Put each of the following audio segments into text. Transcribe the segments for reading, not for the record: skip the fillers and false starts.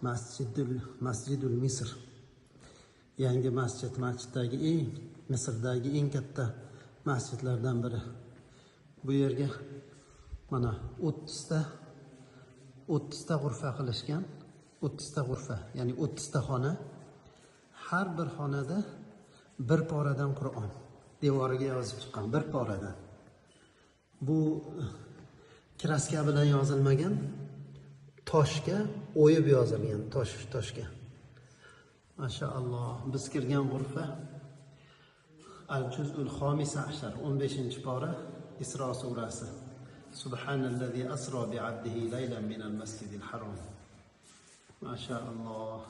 Masjidul Misr. Yangi masjiddagi Misrdagi eng katta masjidlardan biri. Bu yerga mana 30 ta g'urfa qilishgan. 30 ta g'urfa, ya'ni 30 ta xona. Har bir xonada bir poradan Qur'on devoriga yozib chiqqan, bir poradan. Bu kraska bilan yozilmagan, toshga o'yib yozilgan, toshga. Mashaalloh, biz kirgan g'urfa Al-Juz'ul Xomisa ashar, 15-pora, Isro surasi. Subhanallazi asro bi'abdihi laylan minal masjidil harom. Mashaalloh.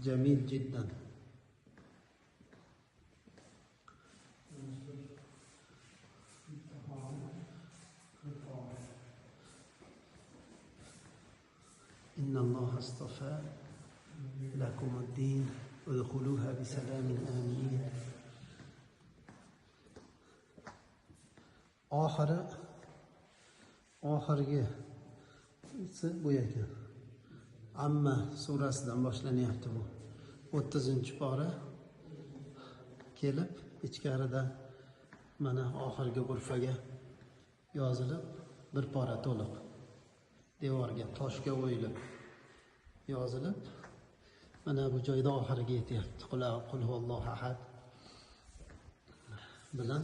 Jamil jiddan. إن الله اصطفى لكم الدين ادخلوها بسلام آمنين. oxirgi bu ekan. Amma surasidan boshlanyapti bu. 30-pora kelib, ichkarida mana oxirgi g'urfaga yozilib, bir pora to'liq devorga, toshga o'yilib yozilib, mana bu joyda oxiriga yetyapti. Qul huvallohu ahad bilan